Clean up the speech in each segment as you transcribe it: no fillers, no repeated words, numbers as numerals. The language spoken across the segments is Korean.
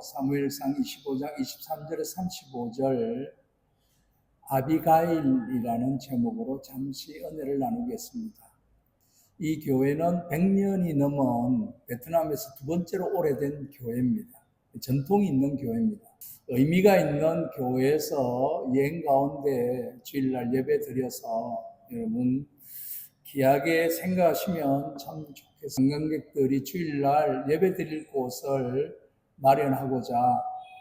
사무엘상 25장 23절에 35절 아비가일이라는 제목으로 잠시 은혜를 나누겠습니다. 이 교회는 100년이 넘은 베트남에서 두 번째로 오래된 교회입니다. 전통이 있는 교회입니다. 의미가 있는 교회에서 여행 가운데 주일날 예배 드려서 여러분 귀하게 생각하시면 참 좋겠습니다. 관광객들이 주일날 예배 드릴 곳을 마련하고자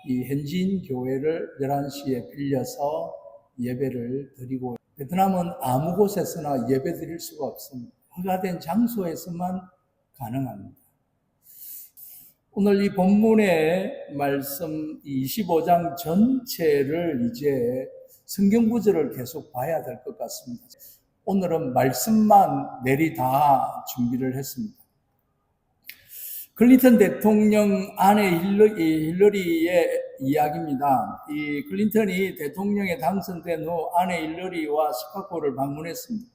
이 현지인 교회를 11시에 빌려서 예배를 드리고, 베트남은 아무 곳에서나 예배 드릴 수가 없습니다. 허가된 장소에서만 가능합니다. 오늘 이 본문의 말씀 25장 전체를 이제 성경 구절을 계속 봐야 될 것 같습니다. 오늘은 말씀만 내리다 준비를 했습니다. 클린턴 대통령 아내 힐러리의 이야기입니다. 이 클린턴이 대통령에 당선된 후 아내 힐러리와 시카고를 방문했습니다.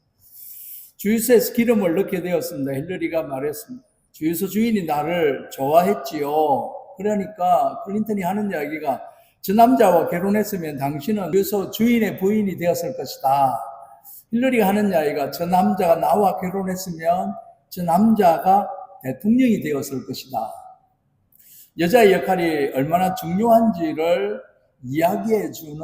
주유소에서 기름을 넣게 되었습니다. 힐러리가 말했습니다. 주유소 주인이 나를 좋아했지요. 그러니까 클린턴이 하는 이야기가, 저 남자와 결혼했으면 당신은 주유소 주인의 부인이 되었을 것이다. 힐러리가 하는 이야기가, 저 남자가 나와 결혼했으면 저 남자가 대통령이 되었을 것이다. 여자의 역할이 얼마나 중요한지를 이야기해 주는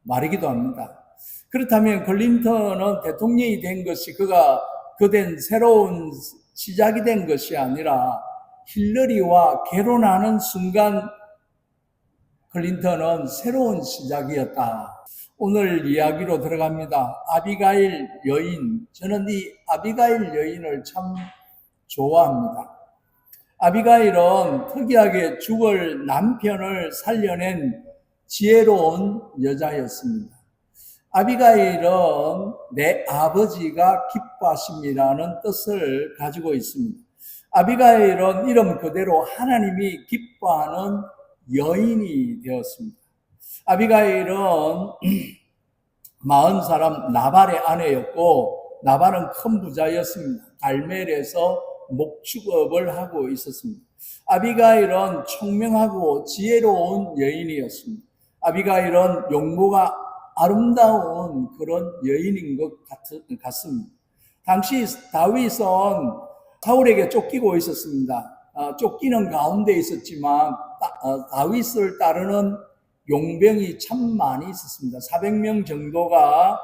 말이기도 합니다. 그렇다면 클린턴은 대통령이 된 것이 그가 그된 새로운 시작이 된 것이 아니라 힐러리와 결혼하는 순간 클린턴은 새로운 시작이었다. 오늘 이야기로 들어갑니다. 아비가일 여인. 저는 이 아비가일 여인을 참 좋아합니다. 아비가일은 특이하게 죽을 남편을 살려낸 지혜로운 여자였습니다. 아비가일은 내 아버지가 기뻐하심이라는 뜻을 가지고 있습니다. 아비가일은 이름 그대로 하나님이 기뻐하는 여인이 되었습니다. 아비가일은 40사람 나발의 아내였고, 나발은 큰 부자였습니다. 갈멜에서 목축업을 하고 있었습니다. 아비가일은 총명하고 지혜로운 여인이었습니다. 아비가일은 용모가 아름다운 그런 여인인 것 같습니다. 당시 다윗은 사울에게 쫓기고 있었습니다. 쫓기는 가운데 있었지만 다윗을 따르는 용병이 참 많이 있었습니다. 400명 정도가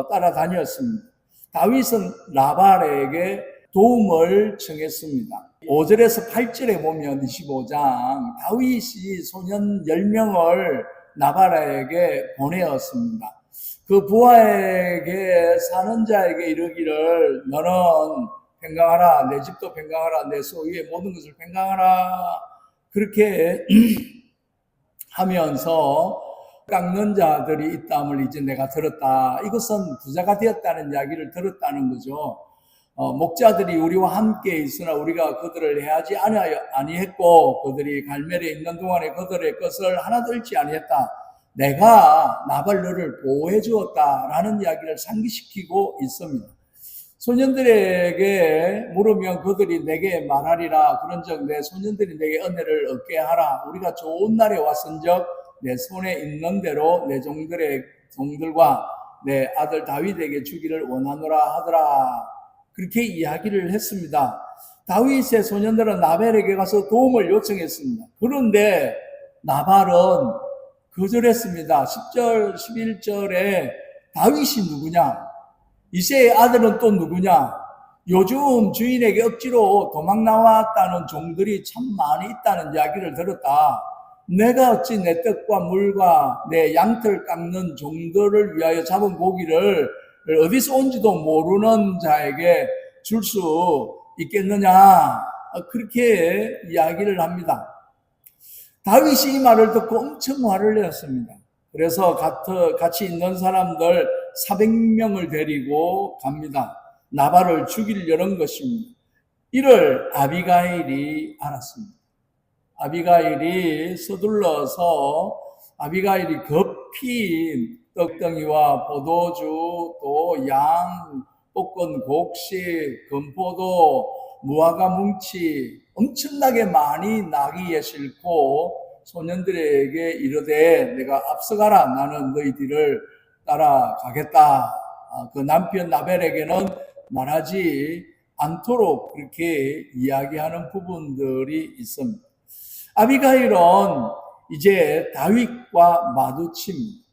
따라다녔습니다. 다윗은 나발에게 도움을 청했습니다. 5절에서 8절에 보면 25장 다윗이 소년 10명을 나발에게 보내었습니다. 그 부하에게 사는 자에게 이르기를, 너는 평강하라, 내 집도 평강하라, 내 소유의 모든 것을 평강하라, 그렇게 하면서 깎는 자들이 있다함을 이제 내가 들었다. 이것은 부자가 되었다는 이야기를 들었다는 거죠. 목자들이 우리와 함께 있으나 우리가 그들을 해하지 아니했고, 그들이 갈멜에 있는 동안에 그들의 것을 하나도 잃지 아니했다. 내가 나발 너를 보호해 주었다라는 이야기를 상기시키고 있습니다. 소년들에게 물으면 그들이 내게 말하리라. 그런즉 내 소년들이 내게 은혜를 얻게 하라. 우리가 좋은 날에 왔은즉 내 손에 있는 대로 내 종들과 내 아들 다윗에게 주기를 원하노라 하더라. 그렇게 이야기를 했습니다. 다윗의 소년들은 나발에게 가서 도움을 요청했습니다. 그런데 나발은 거절했습니다. 10절, 11절에 다윗이 누구냐? 이새의 아들은 또 누구냐? 요즘 주인에게 억지로 도망 나왔다는 종들이 참 많이 있다는 이야기를 들었다. 내가 어찌 내 떡과 물과 내 양털 깎는 종들을 위하여 잡은 고기를 어디서 온지도 모르는 자에게 줄 수 있겠느냐? 그렇게 이야기를 합니다. 다윗이 이 말을 듣고 엄청 화를 내었습니다. 그래서 같이 있는 사람들 400명을 데리고 갑니다. 나발을 죽이려는 것입니다. 이를 아비가일이 알았습니다. 아비가일이 서둘러서 아비가일이 급히 떡덩이와 포도주, 또 양, 볶은 곡식, 건포도, 무화과 뭉치 엄청나게 많이 나귀에 싣고 소년들에게 이르되 내가 앞서가라, 나는 너희들을 따라가겠다. 그 남편 나벨에게는 말하지 않도록 그렇게 이야기하는 부분들이 있습니다. 아비가일은 이제 다윗과 마주칩니다.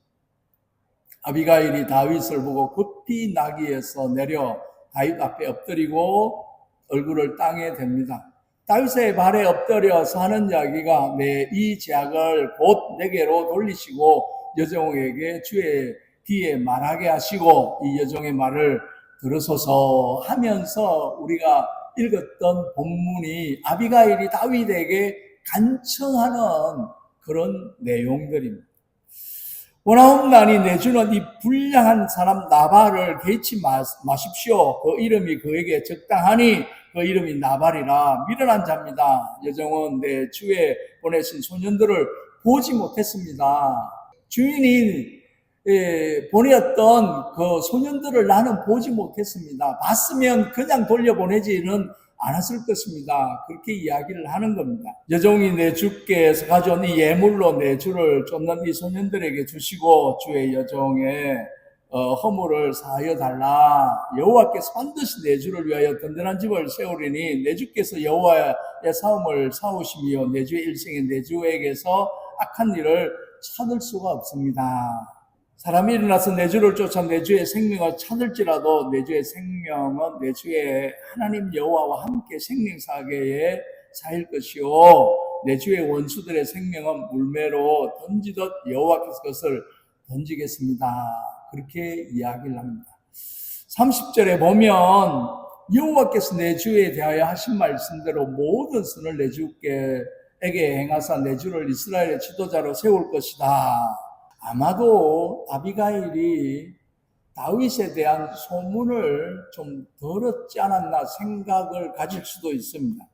아비가일이 다윗을 보고 급히 나귀에서 내려 다윗 앞에 엎드리고 얼굴을 땅에 댑니다. 다윗의 발에 엎드려서 하는 이야기가 이 제약을 곧 내게로 돌리시고 여종에게 주의 귀에 말하게 하시고 이 여종의 말을 들으소서 하면서 우리가 읽었던 본문이 아비가일이 다윗에게 간청하는 그런 내용들입니다. 원하옵나니 내주는 이 불량한 사람 나발을 개치 마십시오. 그 이름이 그에게 적당하니 그 이름이 나발이라. 미련한 자입니다. 여종은 내 주에 보내신 소년들을 보지 못했습니다. 주인이 보내었던 그 소년들을 나는 보지 못했습니다. 봤으면 그냥 돌려보내지는 않았을 것입니다. 그렇게 이야기를 하는 겁니다. 여종이 내 주께서 가져온 이 예물로 내 주를 쫓는 이 소년들에게 주시고 주의 여종의 허물을 사하여 달라. 여호와께서 반드시 내 주를 위하여 든든한 집을 세우리니 내 주께서 여호와의 사움을 사오시며 내 주의 일생에 내 주에게서 악한 일을 찾을 수가 없습니다. 사람이 일어나서 내 주를 쫓아 내 주의 생명을 찾을지라도 내 주의 생명은 내 주의 하나님 여호와와 함께 생명사계에 쌓일 것이요 내 주의 원수들의 생명은 물매로 던지듯 여호와께서 그것을 던지겠습니다. 그렇게 이야기를 합니다. 30절에 보면 여호와께서 내 주에 대하여 하신 말씀대로 모든 선을 내 주에게 행하사 내 주를 이스라엘의 지도자로 세울 것이다. 아마도 아비가일이 다윗에 대한 소문을 좀 들었지 않았나 생각을 가질 수도 있습니다.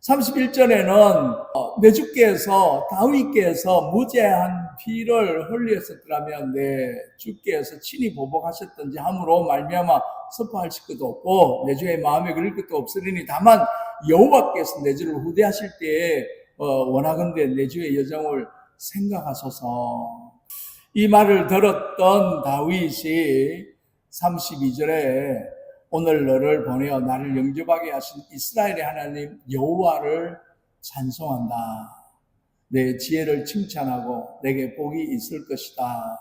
31절에는 내 주께서 다윗께서 무죄한 피를 흘렸었더라면 내 주께서 친히 보복하셨던지 함으로 말미암아 슬퍼하실 것도 없고 내 주의 마음에 그릴 것도 없으리니 다만 여호와께서 내 주를 후대하실 때에 원하건대 내 주의 여정을 생각하소서. 이 말을 들었던 다윗이 32절에 오늘 너를 보내어 나를 영접하게 하신 이스라엘의 하나님 여호와를 찬송한다. 내 지혜를 칭찬하고 내게 복이 있을 것이다.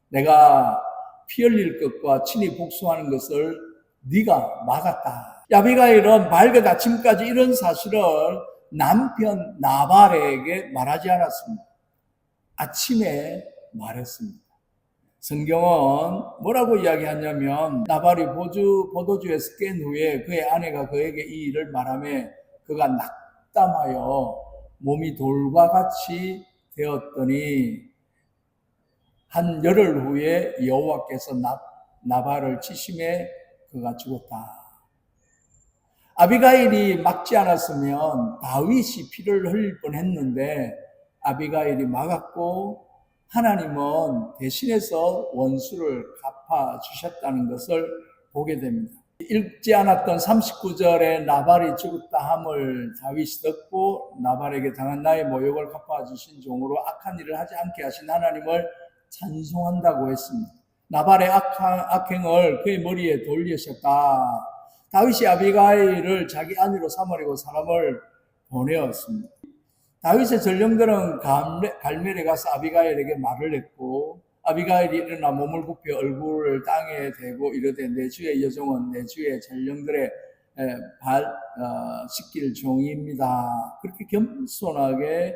내가 피 흘릴 것과 친히 복수하는 것을 네가 막았다. 아비가일은 밝은 아침까지 이런 사실을 남편 나발에게 말하지 않았습니다. 아침에 말했습니다. 성경은 뭐라고 이야기하냐면 나발이 포도주에서 깬 후에 그의 아내가 그에게 이 일을 말하며 그가 낙담하여 몸이 돌과 같이 되었더니 한 열흘 후에 여호와께서 나발을 치심에 그가 죽었다. 아비가일이 막지 않았으면 다윗이 피를 흘릴 뻔했는데 아비가일이 막았고 하나님은 대신해서 원수를 갚아주셨다는 것을 보게 됩니다. 읽지 않았던 39절에 나발이 죽었다 함을 다윗이 듣고 나발에게 당한 나의 모욕을 갚아주신 종으로 악한 일을 하지 않게 하신 하나님을 찬송한다고 했습니다. 나발의 악행을 그의 머리에 돌리셨다. 다윗이 아비가일을 자기 아내로 삼으려고 사람을 보내었습니다. 다윗의 전령들은 갈멜에 가서 아비가일에게 말을 했고 아비가일이 일어나 몸을 굽혀 얼굴을 땅에 대고 이르되 내 주의 여종은 내 주의 전령들의 발 씻길 종입니다. 그렇게 겸손하게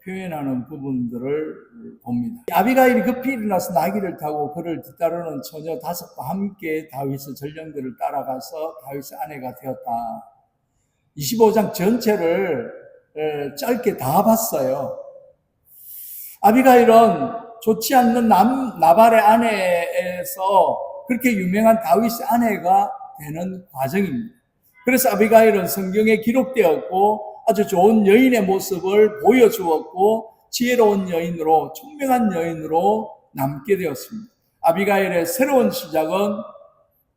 표현하는 부분들을 봅니다. 아비가일이 급히 일어나서 나귀를 타고 그를 뒤따르는 처녀 5과 함께 다윗의 전령들을 따라가서 다윗의 아내가 되었다. 25장 전체를 짧게 다 봤어요. 아비가일은 좋지 않는 나발의 아내에서 그렇게 유명한 다윗의 아내가 되는 과정입니다. 그래서 아비가일은 성경에 기록되었고 아주 좋은 여인의 모습을 보여주었고 지혜로운 여인으로 총명한 여인으로 남게 되었습니다. 아비가일의 새로운 시작은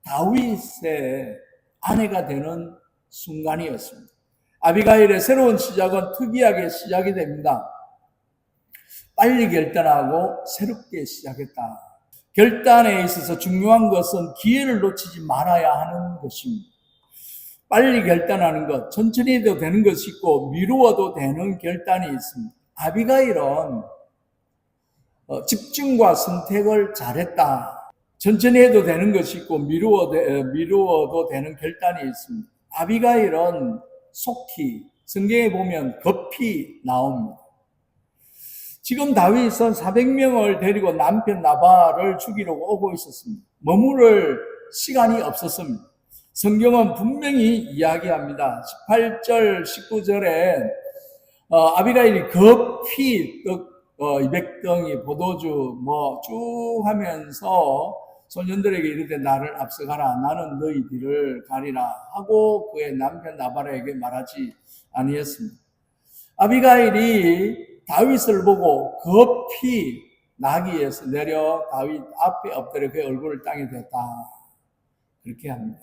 다윗의 아내가 되는 순간이었습니다. 아비가일의 새로운 시작은 특이하게 시작이 됩니다. 빨리 결단하고 새롭게 시작했다. 결단에 있어서 중요한 것은 기회를 놓치지 말아야 하는 것입니다. 빨리 결단하는 것, 천천히 해도 되는 것이 있고 미루어도 되는 결단이 있습니다. 아비가일은 집중과 선택을 잘했다. 천천히 해도 되는 것이 있고 미루어도 되는 결단이 있습니다. 아비가일은 속히, 성경에 보면 급히 나옵니다. 지금 다윗은 400명을 데리고 남편 나발을 죽이려고 오고 있었습니다. 머무를 시간이 없었습니다. 성경은 분명히 이야기합니다. 18절, 19절에 아비가일이 급히 200덩이 포도주 쭉 하면서 소년들에게 이르되 나를 앞서가라, 나는 너희 뒤를 가리라 하고 그의 남편 나발에게 말하지 아니했습니다. 아비가일이 다윗을 보고 급히 나귀에서 내려 다윗 앞에 엎드려 그의 얼굴을 땅에 댔다. 그렇게 합니다.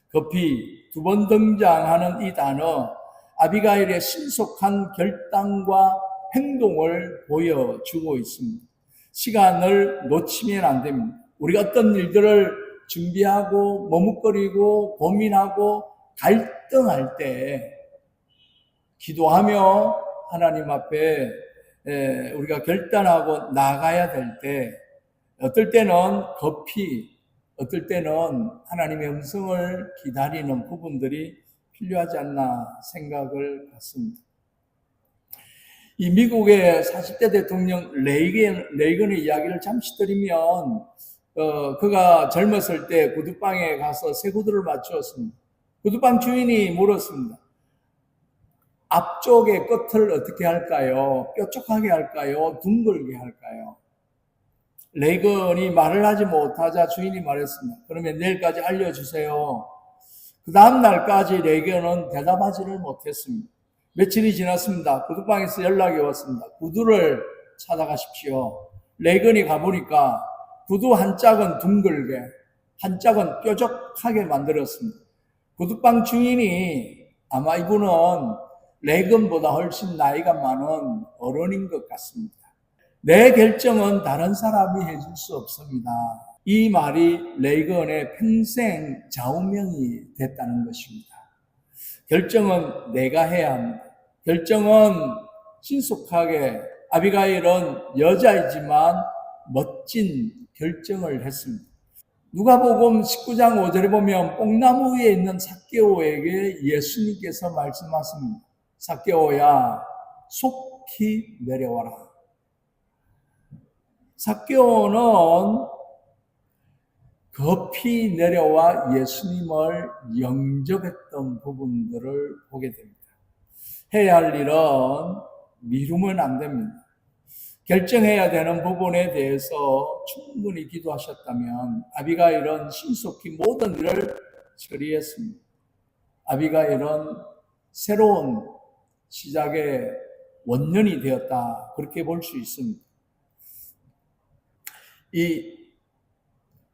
급히 두 번 등장하는 이 단어, 아비가일의 신속한 결단과 행동을 보여주고 있습니다. 시간을 놓치면 안 됩니다. 우리가 어떤 일들을 준비하고 머뭇거리고 고민하고 갈등할 때 기도하며 하나님 앞에 우리가 결단하고 나가야 될 때 어떨 때는 급히, 어떨 때는 하나님의 음성을 기다리는 부분들이 필요하지 않나 생각을 갖습니다. 이 미국의 40대 대통령 레이건의 이야기를 잠시 드리면 그가 젊었을 때 구두방에 가서 새 구두를 맞추었습니다. 구두방 주인이 물었습니다. 앞쪽의 끝을 어떻게 할까요? 뾰족하게 할까요? 둥글게 할까요? 레이건이 말을 하지 못하자 주인이 말했습니다. 그러면 내일까지 알려주세요. 그 다음 날까지 레이건은 대답하지를 못했습니다. 며칠이 지났습니다. 구두방에서 연락이 왔습니다. 구두를 찾아가십시오. 레이건이 가보니까 구두 한 짝은 둥글게, 한 짝은 뾰족하게 만들었습니다. 구두방 주인이 아마 이분은 레이건보다 훨씬 나이가 많은 어른인 것 같습니다. 내 결정은 다른 사람이 해줄 수 없습니다. 이 말이 레이건의 평생 좌우명이 됐다는 것입니다. 결정은 내가 해야 합니다. 결정은 신속하게, 아비가일은 여자이지만 멋진 결정을 했습니다. 누가복음 19장 5절에 보면 뽕나무 위에 있는 삭개오에게 예수님께서 말씀하십니다. 삭개오야, 속히 내려와라. 삭개오는 급히 내려와 예수님을 영접했던 부분들을 보게 됩니다. 해야 할 일은 미루면 안 됩니다. 결정해야 되는 부분에 대해서 충분히 기도하셨다면 아비가일은 신속히 모든 일을 처리했습니다. 아비가일은 새로운 시작의 원년이 되었다. 그렇게 볼 수 있습니다. 이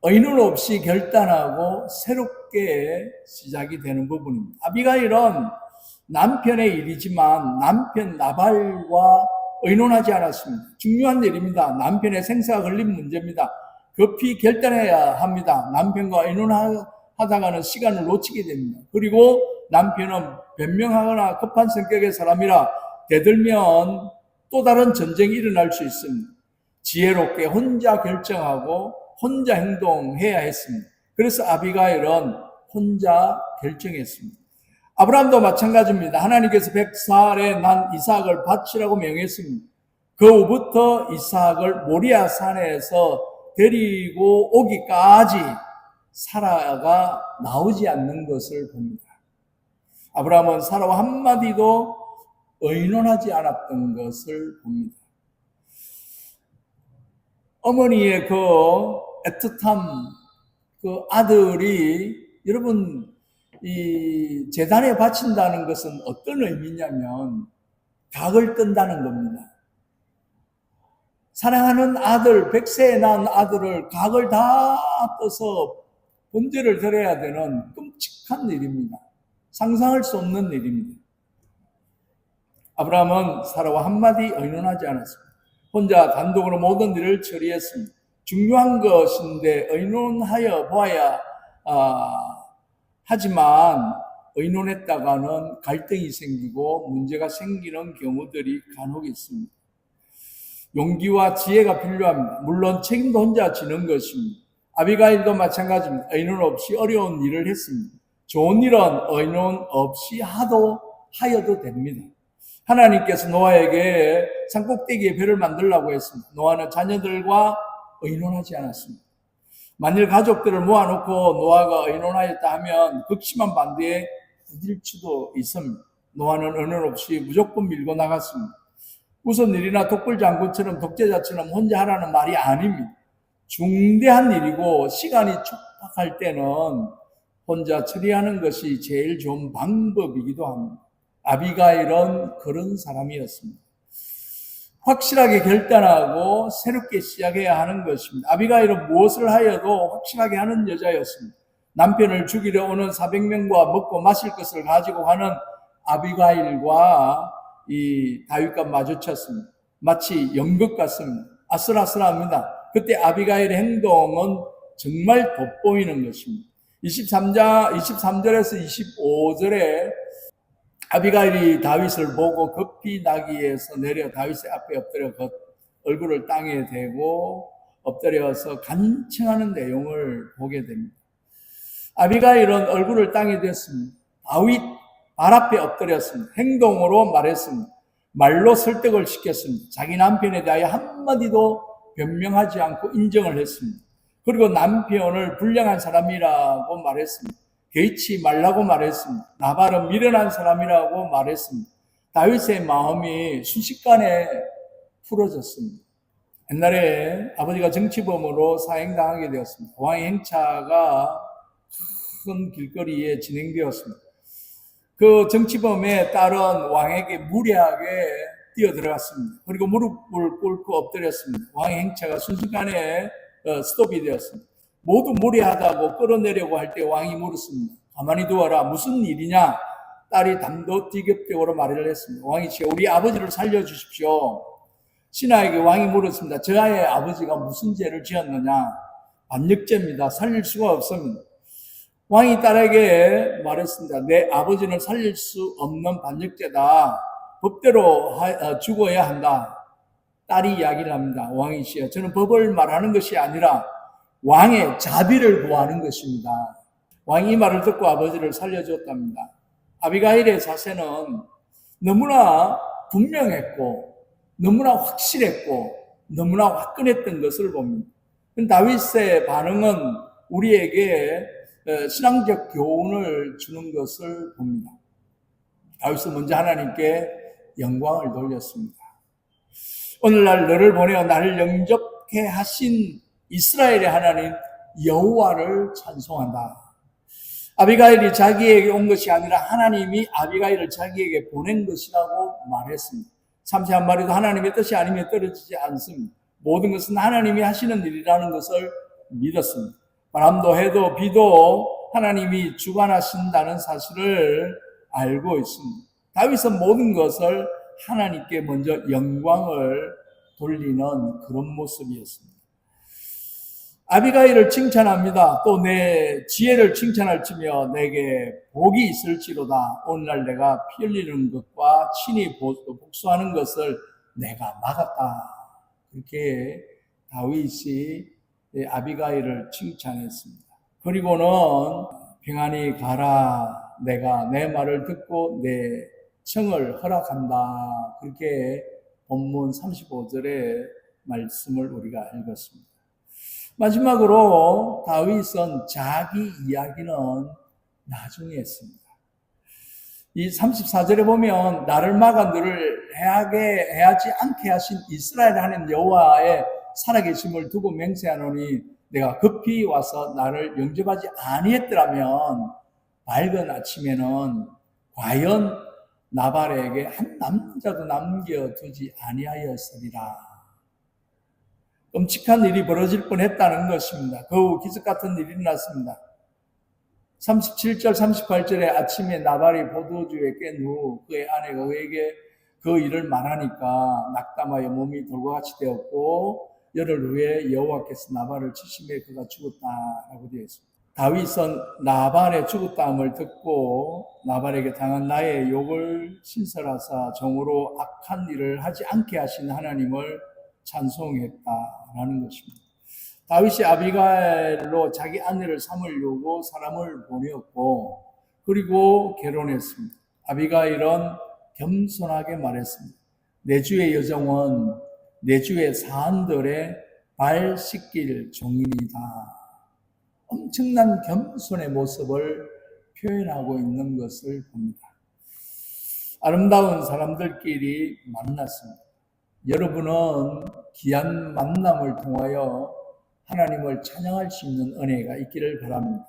의논 없이 결단하고 새롭게 시작이 되는 부분입니다. 아비가일은 남편의 일이지만 남편 나발과 의논하지 않았습니다. 중요한 일입니다. 남편의 생사가 걸린 문제입니다. 급히 결단해야 합니다. 남편과 의논하다가는 시간을 놓치게 됩니다. 그리고 남편은 변명하거나 급한 성격의 사람이라 대들면 또 다른 전쟁이 일어날 수 있습니다. 지혜롭게 혼자 결정하고 혼자 행동해야 했습니다. 그래서 아비가일은 혼자 결정했습니다. 아브라함도 마찬가지입니다. 하나님께서 100살에 난 이삭을 바치라고 명했습니다. 그 후부터 이삭을 모리아 산에서 데리고 오기까지 사라가 나오지 않는 것을 봅니다. 아브라함은 사라와 한마디도 의논하지 않았던 것을 봅니다. 어머니의 그 애틋함, 그 아들이, 여러분, 이 제단에 바친다는 것은 어떤 의미냐면 각을 뜬다는 겁니다. 사랑하는 아들, 100세에 난 아들을 각을 다 떠서 번제를 드려야 되는 끔찍한 일입니다. 상상할 수 없는 일입니다. 아브라함은 사라와 한마디 의논하지 않았습니다. 혼자 단독으로 모든 일을 처리했습니다. 중요한 것인데 의논하여 보아야 하지만 의논했다가는 갈등이 생기고 문제가 생기는 경우들이 간혹 있습니다. 용기와 지혜가 필요합니다. 물론 책임도 혼자 지는 것입니다. 아비가일도 마찬가지입니다. 의논 없이 어려운 일을 했습니다. 좋은 일은 의논 없이 하여도 됩니다. 하나님께서 노아에게 산꼭대기에 배를 만들라고 했습니다. 노아는 자녀들과 의논하지 않았습니다. 만일 가족들을 모아놓고 노아가 의논하였다 하면 극심한 반대에 부딪힐 수도 있습니다. 노아는 의논 없이 무조건 밀고 나갔습니다. 무슨 일이나 독불장군처럼 독재자처럼 혼자 하라는 말이 아닙니다. 중대한 일이고 시간이 촉박할 때는 혼자 처리하는 것이 제일 좋은 방법이기도 합니다. 아비가일은 그런 사람이었습니다. 확실하게 결단하고 새롭게 시작해야 하는 것입니다. 아비가일은 무엇을 하여도 확실하게 하는 여자였습니다. 남편을 죽이려 오는 400명과 먹고 마실 것을 가지고 가는 아비가일과 이 다윗과 마주쳤습니다. 마치 연극 같습니다. 아슬아슬합니다. 그때 아비가일의 행동은 정말 돋보이는 것입니다. 23절에서 25절에 아비가일이 다윗을 보고 급히 나귀에서 내려 다윗의 앞에 엎드려 얼굴을 땅에 대고 엎드려서 간청하는 내용을 보게 됩니다. 아비가일은 얼굴을 땅에 댔습니다. 다윗 발 앞에 엎드렸습니다. 행동으로 말했습니다. 말로 설득을 시켰습니다. 자기 남편에 대하여 한마디도 변명하지 않고 인정을 했습니다. 그리고 남편을 불량한 사람이라고 말했습니다. 개의치 말라고 말했습니다. 나발은 미련한 사람이라고 말했습니다. 다윗의 마음이 순식간에 풀어졌습니다. 옛날에 아버지가 정치범으로 사형당하게 되었습니다. 왕의 행차가 큰 길거리에 진행되었습니다. 그 정치범의 딸은 왕에게 무례하게 뛰어들어갔습니다. 그리고 무릎을 꿇고 엎드렸습니다. 왕의 행차가 순식간에 스톱이 되었습니다. 모두 무례하다고 끌어내려고 할 때 왕이 물었습니다. 가만히 두어라. 무슨 일이냐? 딸이 단도직입적으로 말을 했습니다. 왕이 우리 아버지를 살려주십시오. 신하에게 왕이 물었습니다. 저의 아버지가 무슨 죄를 지었느냐? 반역죄입니다. 살릴 수가 없습니다. 왕이 딸에게 말했습니다. 내 아버지는 살릴 수 없는 반역죄다. 법대로 죽어야 한다. 딸이 이야기를 합니다. 왕이시여, 저는 법을 말하는 것이 아니라 왕의 자비를 구하는 것입니다. 왕이 이 말을 듣고 아버지를 살려줬답니다. 아비가일의 자세는 너무나 분명했고 너무나 확실했고 너무나 화끈했던 것을 봅니다. 다윗의 반응은 우리에게 신앙적 교훈을 주는 것을 봅니다. 다윗은 먼저 하나님께 영광을 돌렸습니다. 오늘날 너를 보내어 나를 영접케 하신 이스라엘의 하나님 여호와를 찬송한다. 아비가일이 자기에게 온 것이 아니라 하나님이 아비가일을 자기에게 보낸 것이라고 말했습니다. 참새 한 마리도 하나님의 뜻이 아니면 떨어지지 않습니다. 모든 것은 하나님이 하시는 일이라는 것을 믿었습니다. 바람도 해도 비도 하나님이 주관하신다는 사실을 알고 있습니다. 다윗은 모든 것을 하나님께 먼저 영광을 돌리는 그런 모습이었습니다. 아비가일을 칭찬합니다. 또 내 지혜를 칭찬할지며 내게 복이 있을지로다. 오늘날 내가 피 흘리는 것과 친히 복수하는 것을 내가 막았다. 이렇게 다윗이 아비가일을 칭찬했습니다. 그리고는 평안히 가라. 내가 내 말을 듣고 내 청을 허락한다. 그렇게 본문 35절의 말씀을 우리가 읽었습니다. 마지막으로 다윗은 자기 이야기는 나중에 했습니다. 이 34절에 보면 나를 막아 너를 해하지 않게 하신 이스라엘 하나님 여호와의 살아계심을 두고 맹세하노니 내가 급히 와서 나를 영접하지 아니했더라면 밝은 아침에는 과연 나발에게 한 남자도 남겨두지 아니하였으리라. 끔찍한 일이 벌어질 뻔했다는 것입니다. 거우 기적 같은 일이 일어났습니다. 37절, 38절에 아침에 나발이 포도주에 깬 후 그의 아내가 그에게 그 일을 말하니까 낙담하여 몸이 돌과 같이 되었고 열흘 후에 여호와께서 나발을 치심에 그가 죽었다라고 되어 있습니다. 다윗은 나발의 죽었다함을 듣고 나발에게 당한 나의 욕을 신설하사 정으로 악한 일을 하지 않게 하신 하나님을 찬송했다라는 것입니다. 다윗이 아비가일로 자기 아내를 삼으려고 사람을 보내었고 그리고 결혼했습니다. 아비가일은 겸손하게 말했습니다. 내 주의 여정은 내 주의 사안들의 발 씻길 종이다. 엄청난 겸손의 모습을 표현하고 있는 것을 봅니다. 아름다운 사람들끼리 만났습니다. 여러분은 귀한 만남을 통하여 하나님을 찬양할 수 있는 은혜가 있기를 바랍니다.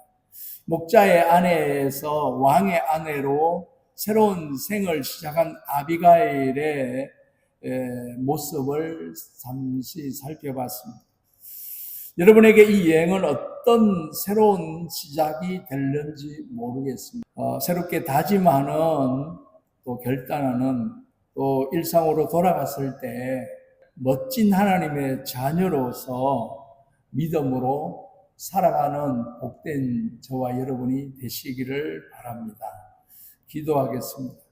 목자의 아내에서 왕의 아내로 새로운 생을 시작한 아비가일의 모습을 잠시 살펴봤습니다. 여러분에게 이 여행은 어떤 새로운 시작이 될는지 모르겠습니다. 새롭게 다짐하는 또 결단하는 또 일상으로 돌아갔을 때 멋진 하나님의 자녀로서 믿음으로 살아가는 복된 저와 여러분이 되시기를 바랍니다. 기도하겠습니다.